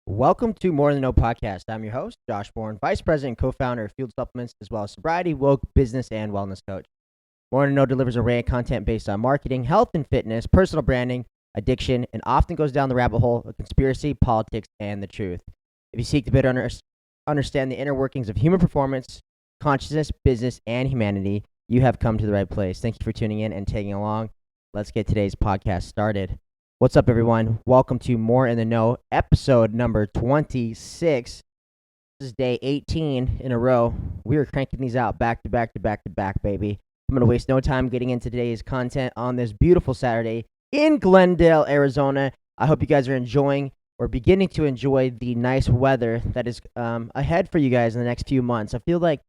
Welcome to Mor-In The Know podcast. I'm your host, Josh Morin, Vice President and co-founder of Field Supplements, as well as sobriety, woke, business, and wellness coach. Mor-In The Know delivers an array of content based on marketing, health and fitness, personal branding, addiction, and often goes down the rabbit hole of conspiracy, politics, and the truth. If you seek to better understand the inner workings of human performance, consciousness, business, and humanity, you have come to the right place. Thank you for tuning in and tagging along. Let's get today's podcast started. What's up, everyone? Welcome to Mor-In The Know, episode number 26. This is day 18 in a row. We are cranking these out back to back to back to back, baby. I'm going to waste no time getting into today's content on this beautiful Saturday in Glendale, Arizona. I hope you guys are enjoying or beginning to enjoy the nice weather that is ahead for you guys in the next few months. I feel like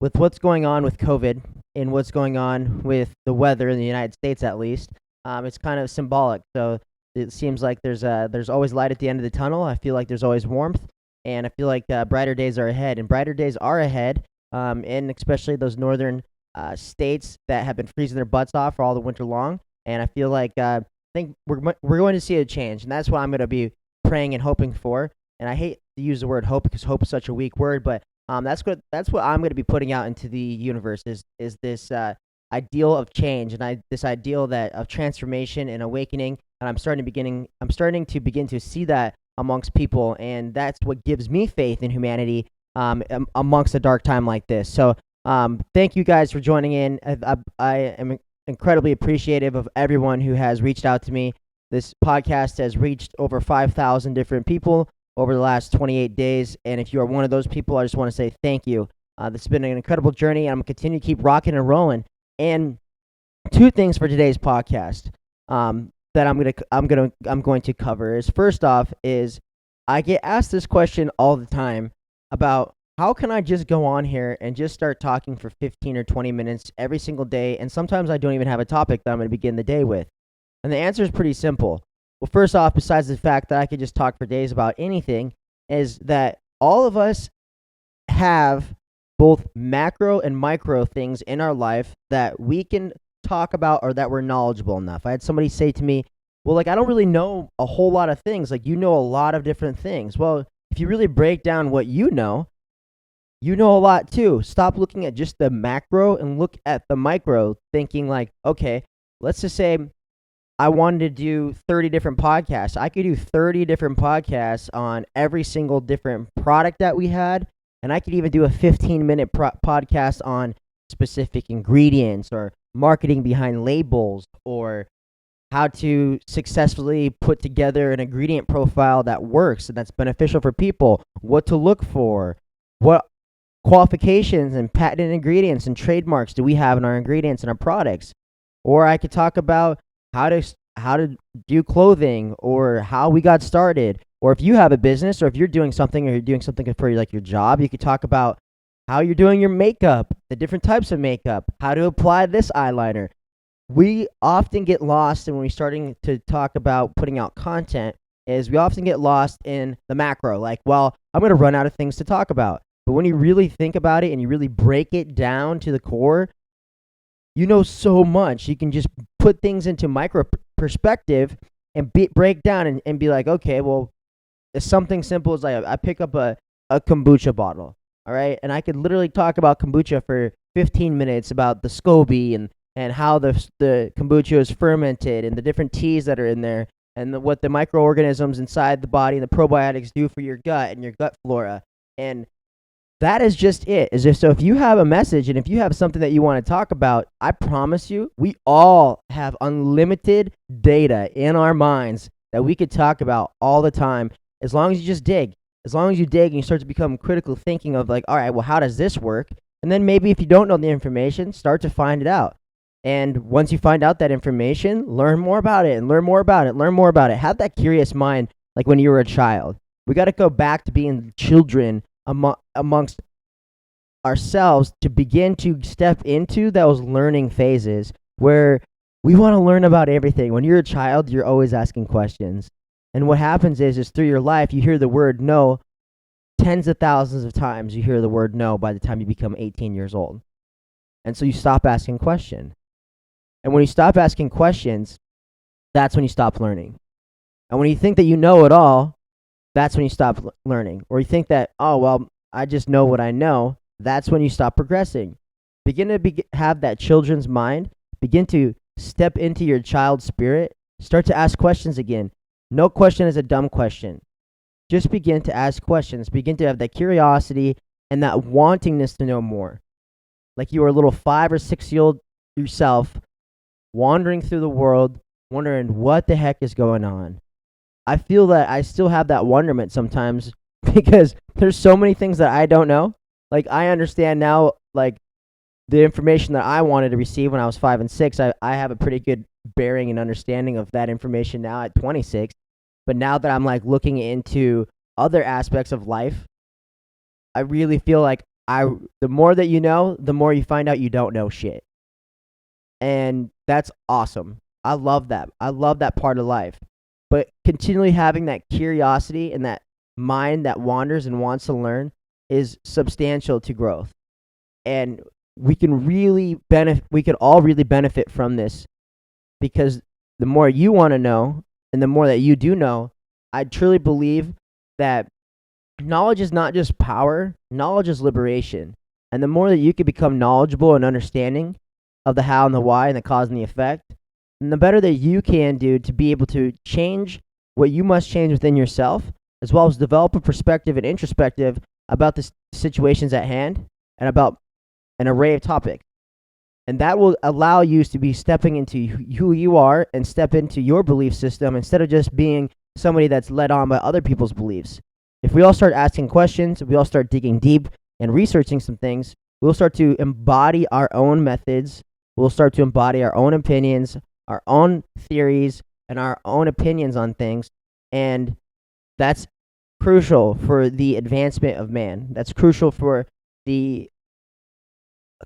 with what's going on with COVID and what's going on with the weather in the United States, at least, it's kind of symbolic. So it seems like there's always light at the end of the tunnel. I feel like there's always warmth, and I feel like brighter days are ahead. And brighter days are ahead, in especially those northern states that have been freezing their butts off for all the winter long. And I feel like I think we're going to see a change, and that's what I'm going to be praying and hoping for. And I hate to use the word hope because hope is such a weak word, but that's what I'm going to be putting out into the universe is this ideal of change, and this ideal that of transformation and awakening. And I'm starting to begin to see that amongst people, and that's what gives me faith in humanity amongst a dark time like this. So thank you guys for joining in. I am incredibly appreciative of everyone who has reached out to me. This podcast has reached over 5,000 different people over the last 28 days, and if you are one of those people, I just want to say thank you. This has been an incredible journey, and I'm going to continue to keep rocking and rolling. And two things for today's podcast that I'm going to cover is, first off, is I get asked this question all the time about how can I just go on here and just start talking for 15 or 20 minutes every single day, and sometimes I don't even have a topic that I'm going to begin the day with. And the answer is pretty simple. Well, first off, besides the fact that I could just talk for days about anything, is that all of us have both macro and micro things in our life that we can talk about or that we're knowledgeable enough. I had somebody say to me, well, I don't really know a whole lot of things. You know a lot of different things. Well, if you really break down what you know a lot too. Stop looking at just the macro and look at the micro, thinking okay, let's just say I wanted to do 30 different podcasts. I could do 30 different podcasts on every single different product that we had, and I could even do a 15-minute podcast on specific ingredients or marketing behind labels, or how to successfully put together an ingredient profile that works and that's beneficial for people, what to look for, what qualifications and patented ingredients and trademarks do we have in our ingredients and our products. Or I could talk about how to do clothing, or how we got started. Or if you have a business, or if you're doing something, or you're doing something for your job, you could talk about how you're doing your makeup, the different types of makeup, how to apply this eyeliner. We often get lost, and when we're starting to talk about putting out content, is we often get lost in the macro. I'm going to run out of things to talk about. But when you really think about it and you really break it down to the core, you know so much. You can just put things into micro perspective and break down and be like, okay, well, it's something simple as I pick up a kombucha bottle. All right, and I could literally talk about kombucha for 15 minutes, about the SCOBY and how the kombucha is fermented, and the different teas that are in there, and what the microorganisms inside the body and the probiotics do for your gut and your gut flora. And that is just it. So if you have a message and if you have something that you want to talk about, I promise you, we all have unlimited data in our minds that we could talk about all the time, as long as you just dig. As long as you dig and you start to become critical thinking of all right, well, how does this work? And then maybe if you don't know the information, start to find it out. And once you find out that information, learn more about it and learn more about it, learn more about it. Have that curious mind like when you were a child. We got to go back to being children amongst ourselves to begin to step into those learning phases where we want to learn about everything. When you're a child, you're always asking questions. And what happens is through your life, you hear the word no tens of thousands of times. You hear the word no by the time you become 18 years old. And so you stop asking questions. And when you stop asking questions, that's when you stop learning. And when you think that you know it all, that's when you stop learning. Or you think that, oh, well, I just know what I know. That's when you stop progressing. Begin to have that children's mind. Begin to step into your child spirit. Start to ask questions again. No question is a dumb question. Just begin to ask questions. Begin to have that curiosity and that wantingness to know more. Like you were a little 5 or 6-year-old yourself, wandering through the world, wondering what the heck is going on. I feel that I still have that wonderment sometimes because there's so many things that I don't know. Like I understand now, like the information that I wanted to receive when I was 5 and 6, I have a pretty good bearing and understanding of that information now at 26. But now that I'm like looking into other aspects of life, I really feel like the more that you know, the more you find out you don't know shit. And that's awesome. I love that. I love that part of life. But continually having that curiosity and that mind that wanders and wants to learn is substantial to growth. And we can all really benefit from this, because the more you want to know and the more that you do know, I truly believe that knowledge is not just power, knowledge is liberation. And the more that you can become knowledgeable and understanding of the how and the why and the cause and the effect, and the better that you can do to be able to change what you must change within yourself, as well as develop a perspective and introspective about the situations at hand and about an array of topics. And that will allow you to be stepping into who you are and step into your belief system instead of just being somebody that's led on by other people's beliefs. If we all start asking questions, if we all start digging deep and researching some things, we'll start to embody our own methods. We'll start to embody our own opinions, our own theories, and our own opinions on things. And that's crucial for the advancement of man. That's crucial for the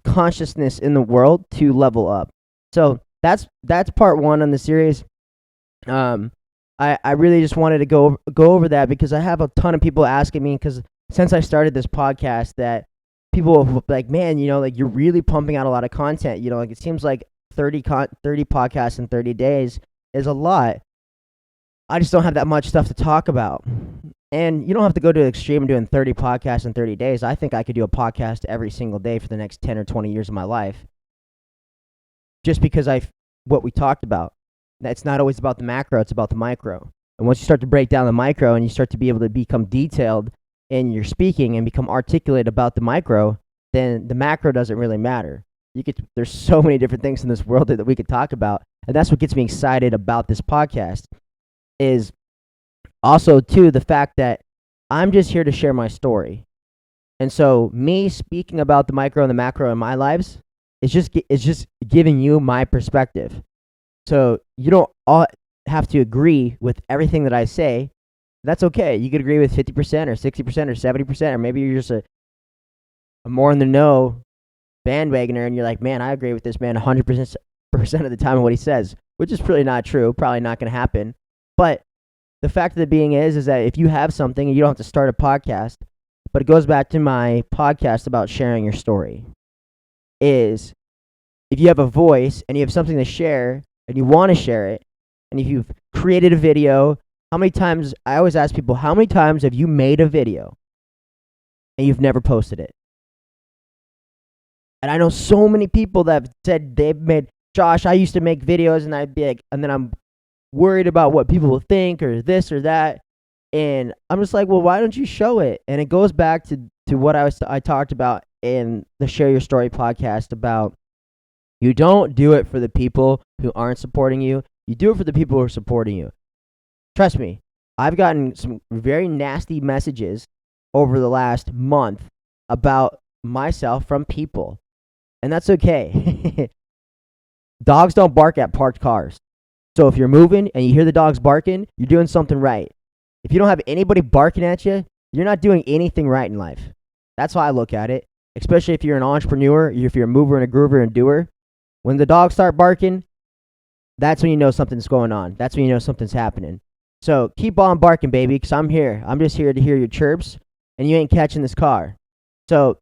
consciousness in the world to level up. So that's part one on the series. I really just wanted to go over that because I have a ton of people asking me, because since I started this podcast, that people are like, man, like you're really pumping out a lot of content. Like it seems like 30 podcasts in 30 days is a lot. I just don't have that much stuff to talk about. And you don't have to go to the extreme of doing 30 podcasts in 30 days. I think I could do a podcast every single day for the next 10 or 20 years of my life. Just because what we talked about. It's not always about the macro, it's about the micro. And once you start to break down the micro and you start to be able to become detailed in your speaking and become articulate about the micro, then the macro doesn't really matter. There's so many different things in this world that we could talk about. And that's what gets me excited about this podcast, is also, too, the fact that I'm just here to share my story. And so me speaking about the micro and the macro in my lives is just giving you my perspective. So you don't all have to agree with everything that I say. That's okay. You could agree with 50% or 60% or 70%, or maybe you're just a Mor-In The Know bandwagoner and you're like, man, I agree with this man 100% of the time of what he says, which is really not true. Probably not going to happen. But the fact of the being is that if you have something, and you don't have to start a podcast, but it goes back to my podcast about sharing your story, is if you have a voice and you have something to share and you want to share it, and if you've created a video, how many times, I always ask people, how many times have you made a video and you've never posted it? And I know so many people that have said they've made, Josh, I used to make videos and I'd be like, and then I'm worried about what people will think or this or that. And I'm just like, well, why don't you show it? And it goes back to what I talked about in the Share Your Story podcast about, you don't do it for the people who aren't supporting you. You do it for the people who are supporting you. Trust me, I've gotten some very nasty messages over the last month about myself from people. And that's okay. Dogs don't bark at parked cars. So if you're moving and you hear the dogs barking, you're doing something right. If you don't have anybody barking at you, you're not doing anything right in life. That's how I look at it. Especially if you're an entrepreneur, if you're a mover and a groover and doer. When the dogs start barking, that's when you know something's going on. That's when you know something's happening. So keep on barking, baby, because I'm here. I'm just here to hear your chirps, and you ain't catching this car. So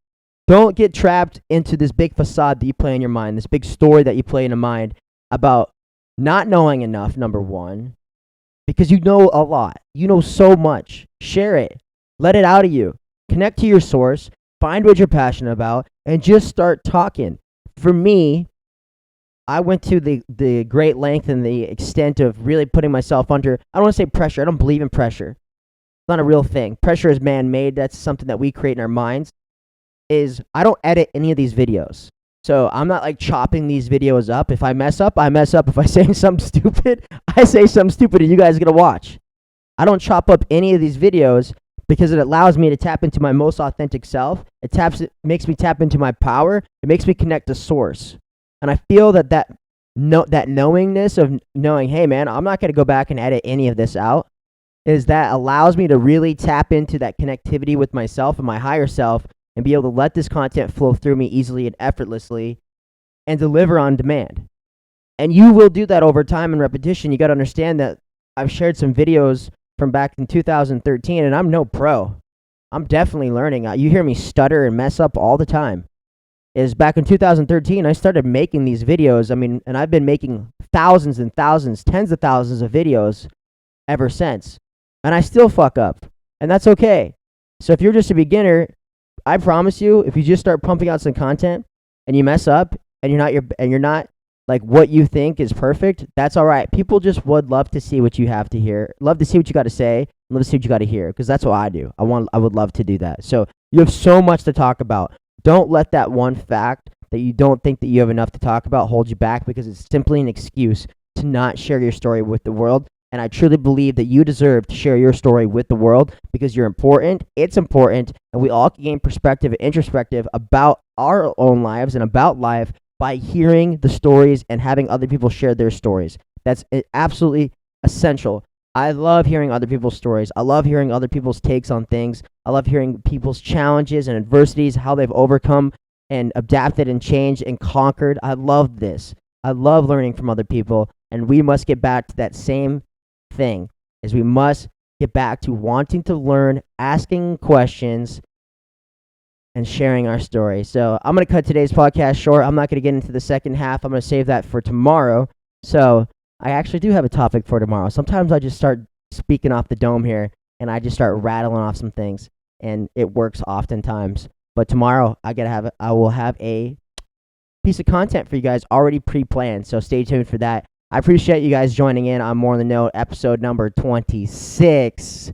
don't get trapped into this big facade that you play in your mind, this big story that you play in your mind about not knowing enough, number one, because you know a lot. You know so much. Share it. Let it out of you. Connect to your source. Find what you're passionate about and just start talking. For me, I went to the great length and the extent of really putting myself under, I don't want to say pressure. I don't believe in pressure. It's not a real thing. Pressure is man-made. That's something that we create in our minds. I don't edit any of these videos. So I'm not like chopping these videos up. If I mess up, I mess up. If I say something stupid, I say something stupid and you guys are going to watch. I don't chop up any of these videos because it allows me to tap into my most authentic self. It makes me tap into my power. It makes me connect to source. And I feel that knowingness of knowing, hey man, I'm not going to go back and edit any of this out, is that allows me to really tap into that connectivity with myself and my higher self and be able to let this content flow through me easily and effortlessly and deliver on demand. And you will do that over time and repetition. You got to understand that I've shared some videos from back in 2013, and I'm no pro. I'm definitely learning. You hear me stutter and mess up all the time. Is back in 2013, I started making these videos. I mean, and I've been making thousands and thousands, tens of thousands of videos ever since. And I still fuck up. And that's okay. So if you're just a beginner, I promise you, if you just start pumping out some content and you mess up and you're not like what you think is perfect, that's all right. People just would love to see what you have to hear, love to see what you got to say, love to see what you got to hear, because that's what I do. I would love to do that. So you have so much to talk about. Don't let that one fact that you don't think that you have enough to talk about hold you back, because it's simply an excuse to not share your story with the world. And I truly believe that you deserve to share your story with the world because you're important, it's important, and we all can gain perspective and introspective about our own lives and about life by hearing the stories and having other people share their stories. That's absolutely essential. I love hearing other people's stories. I love hearing other people's takes on things. I love hearing people's challenges and adversities, how they've overcome and adapted and changed and conquered. I love this. I love learning from other people, and we must get back to that same thing, is we must get back to wanting to learn, asking questions, and sharing our story. So I'm going to cut today's podcast short. I'm not going to get into the second half. I'm going to save that for tomorrow. So I actually do have a topic for tomorrow. Sometimes I just start speaking off the dome here, and I just start rattling off some things, and it works oftentimes. But tomorrow I will have a piece of content for you guys already pre-planned. So stay tuned for that. I appreciate you guys joining in on More in the Know, episode number 26. It's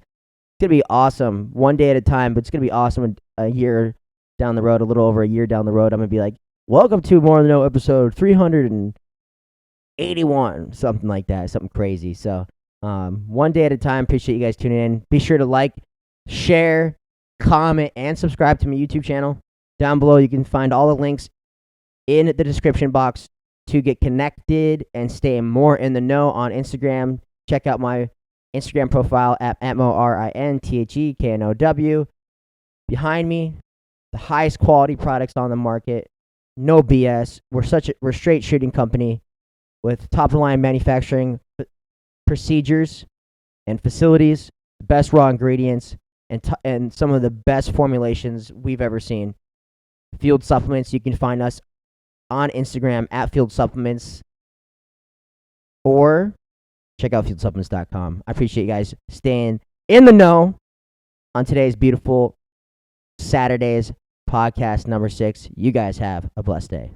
going to be awesome, one day at a time, but it's going to be awesome a year down the road, a little over a year down the road. I'm going to be like, welcome to More in the Know, episode 381, something like that, something crazy. So one day at a time. Appreciate you guys tuning in. Be sure to like, share, comment, and subscribe to my YouTube channel. Down below, you can find all the links in the description box to get connected and stay more in the know on Instagram. Check out my Instagram profile at MorinTheKnow. Behind me, the highest quality products on the market. No BS. We're straight shooting company with top of the line manufacturing procedures and facilities, the best raw ingredients, and some of the best formulations we've ever seen. Field Supplements, you can find us on Instagram at Field Supplements, or check out fieldsupplements.com. I appreciate you guys staying in the know on today's beautiful Saturday's podcast number 6. You guys have a blessed day.